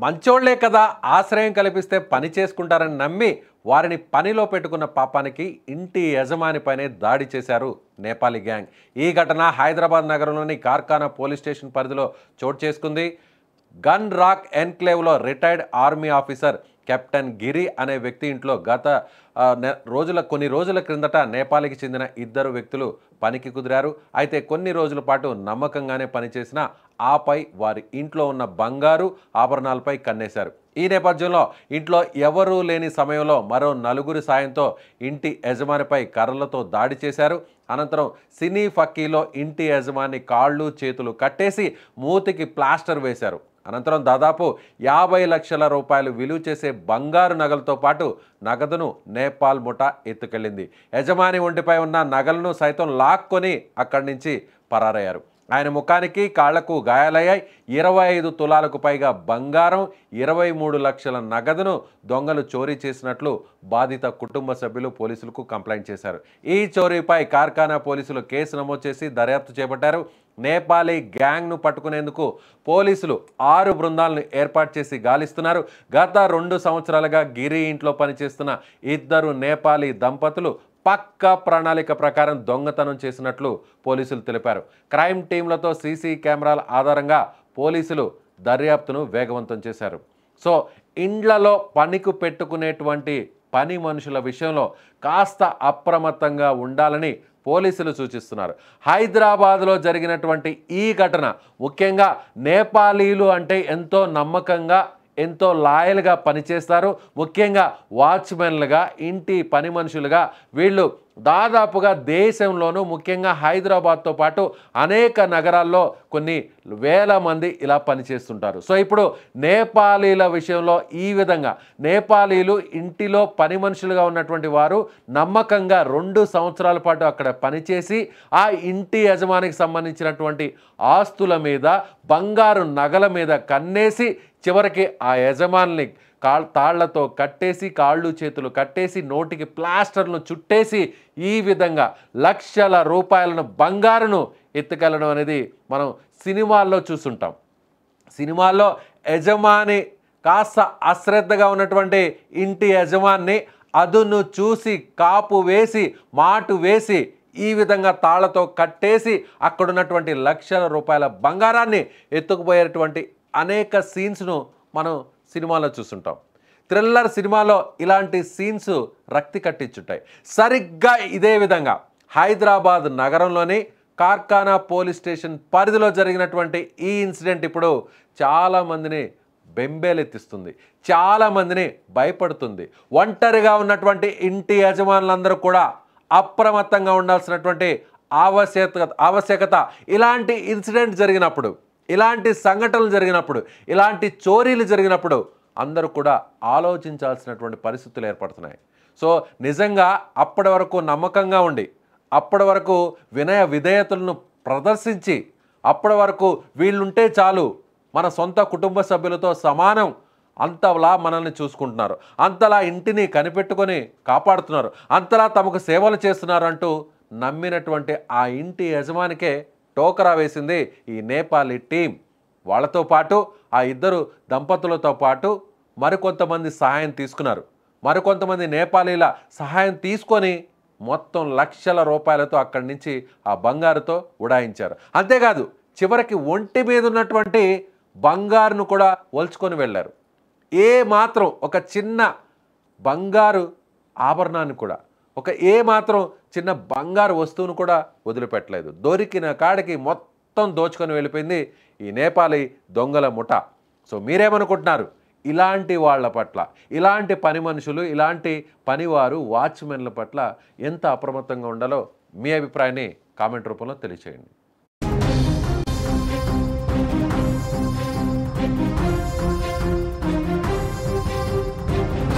మంచోళ్లే కదా ఆశ్రయం కల్పిస్తే పని చేసుకుంటారని నమ్మి వారిని పనిలో పెట్టుకున్న పాపానికి ఇంటి యజమానిపైనే దాడి చేశారు నేపాలీ గ్యాంగ్. ఈ ఘటన హైదరాబాద్ నగరంలోని కార్ఖానా పోలీస్ స్టేషన్ పరిధిలో చోటు చేసుకుంది. గన్ రాక్ ఎన్క్లేవ్లో retired army officer captain Giri అనే వ్యక్తి ఇంట్లో గత కొన్ని రోజుల క్రిందట నేపాల్కి చెందిన ఇద్దరు వ్యక్తులు పనికి కుదిరారు. అయితే కొన్ని రోజుల పాటు నమ్మకంగానే పనిచేసిన ఆపై వారి ఇంట్లో ఉన్న బంగారు ఆభరణాలపై కన్నేశారు. ఈ నేపథ్యంలో ఇంట్లో ఎవరూ లేని సమయంలో మరో నలుగురి సాయంతో ఇంటి యజమానిపై కర్రలతో దాడి చేశారు. అనంతరం సినీ ఫక్కీలో ఇంటి యజమాని కాళ్ళు చేతులు కట్టేసి మూతికి ప్లాస్టర్ వేశారు. అనంతరం దాదాపు 50 లక్షల రూపాయలు విలువ చేసే బంగారు నగలతో పాటు నగదును నేపాల్ ముఠా ఎత్తుకెళ్లింది. యజమాని ఒంటిపై ఉన్న నగలను సైతం లాక్కొని అక్కడి నుంచి పరారయ్యారు. ఆయన ముఖానికి కాళ్లకు గాయాలయ్యాయి. 25 తులాలకు పైగా బంగారం, 23 లక్షల నగదును దొంగలు చోరీ చేసినట్లు బాధిత కుటుంబ సభ్యులు పోలీసులకు కంప్లైంట్ చేశారు. ఈ చోరీపై కార్ఖానా పోలీసులు కేసు నమోదు చేసి దర్యాప్తు చేపట్టారు. నేపాలీ గ్యాంగ్ను పట్టుకునేందుకు పోలీసులు 6 బృందాలను ఏర్పాటు చేసి గాలిస్తున్నారు. గత 2 సంవత్సరాలుగా గిరి ఇంట్లో పనిచేస్తున్న ఇద్దరు నేపాలీ దంపతులు పక్కా ప్రణాళిక ప్రకారం దొంగతనం చేసినట్లు పోలీసులు తెలిపారు. క్రైమ్ టీంలతో సీసీ కెమెరాల ఆధారంగా పోలీసులు దర్యాప్తును వేగవంతం చేశారు. సో ఇండ్లలో పనికి పెట్టుకునేటువంటి పని మనుషుల విషయంలో కాస్త అప్రమత్తంగా ఉండాలని పోలీసులు సూచిస్తున్నారు. హైదరాబాద్లో జరిగినటువంటి ఈ ఘటన ముఖ్యంగా నేపాలీలు అంటే ఎంతో నమ్మకంగా ఎంతో లాయల్గా పనిచేస్తారు. ముఖ్యంగా వాచ్మెన్లుగా ఇంటి పని మనుషులుగా వీళ్ళు దాదాపుగా దేశంలోనూ ముఖ్యంగా హైదరాబాద్తో పాటు అనేక నగరాల్లో కొన్ని వేల మంది ఇలా పనిచేస్తుంటారు. సో ఇప్పుడు నేపాలీల విషయంలో ఈ విధంగా నేపాలీలు ఇంటిలో పని మనుషులుగా ఉన్నటువంటి వారు నమ్మకంగా 2 సంవత్సరాల పాటు అక్కడ పనిచేసి ఆ ఇంటి యజమానికి సంబంధించినటువంటి ఆస్తుల మీద బంగారు నగల మీద కన్నేసి చివరికి ఆ యజమానిని తాళ్లతో కట్టేసి కాళ్ళు చేతులు కట్టేసి నోటికి ప్లాస్టర్ను చుట్టేసి ఈ విధంగా లక్షల రూపాయలను బంగారును ఎత్తుకెళ్ళడం అనేది మనం సినిమాల్లో చూస్తుంటాం. సినిమాల్లో యజమాని కాస్త అశ్రద్ధగా ఉన్నటువంటి ఇంటి యజమాని అదును చూసి కాపు వేసి మాటు వేసి ఈ విధంగా తాళ్లతో కట్టేసి అక్కడున్నటువంటి లక్షల రూపాయల బంగారాన్ని ఎత్తుకుపోయేటువంటి అనేక సీన్స్ను మనం సినిమాలో చూస్తుంటాం. థ్రిల్లర్ సినిమాలో ఇలాంటి సీన్స్ రక్తి కట్టించుంటాయి. సరిగ్గా ఇదే విధంగా హైదరాబాద్ నగరంలోని కార్ఖానా పోలీస్ స్టేషన్ పరిధిలో జరిగినటువంటి ఈ ఇన్సిడెంట్ ఇప్పుడు చాలామందిని బెంబేలెత్తిస్తుంది, చాలామందిని భయపడుతుంది. ఒంటరిగా ఉన్నటువంటి ఇంటి యజమానులందరూ కూడా అప్రమత్తంగా ఉండాల్సినటువంటి ఆవశ్యకత ఇలాంటి ఇన్సిడెంట్ జరిగినప్పుడు, ఇలాంటి సంఘటనలు జరిగినప్పుడు, ఇలాంటి చోరీలు జరిగినప్పుడు అందరూ కూడా ఆలోచించాల్సినటువంటి పరిస్థితులు ఏర్పడుతున్నాయి. సో నిజంగా అప్పటి వరకు నమ్మకంగా ఉండి, అప్పటి వరకు వినయ విధేయతలను ప్రదర్శించి, అప్పటి వరకు వీళ్ళుంటే చాలు మన సొంత కుటుంబ సభ్యులతో సమానం అంతలా మనల్ని చూసుకుంటున్నారు, అంతలా ఇంటిని కనిపెట్టుకొని కాపాడుతున్నారు, అంతలా తమకు సేవలు చేస్తున్నారు అంటూ నమ్మినటువంటి ఆ ఇంటి యజమానికే టోకరా వేసింది ఈ నేపాలీ టీం. వాళ్ళతో పాటు ఆ ఇద్దరు దంపతులతో పాటు మరికొంతమంది సహాయం తీసుకున్నారు. మరికొంతమంది నేపాలీల సహాయం తీసుకొని మొత్తం లక్షల రూపాయలతో అక్కడి నుంచి ఆ బంగారుతో ఉడాయించారు. అంతేకాదు చివరికి ఒంటి మీద ఉన్నటువంటి బంగారును కూడా ఒలుచుకొని వెళ్ళారు. ఏ మాత్రం ఒక చిన్న బంగారు ఆభరణాన్ని కూడా, ఒక ఏ మాత్రం చిన్న బంగారు వస్తువును కూడా వదిలిపెట్టలేదు. దొరికిన కాడికి మొత్తం దోచుకొని వెళ్ళిపోయింది ఈ నేపాలీ దొంగల ముఠా. సో మీరేమనుకుంటున్నారు? ఇలాంటి వాళ్ళ పట్ల, ఇలాంటి పని మనుషులు, ఇలాంటి పనివారు, వాచ్మెన్ల పట్ల ఎంత అప్రమత్తంగా ఉండాలో మీ అభిప్రాయాన్ని కామెంట్ రూపంలో తెలియచేయండి.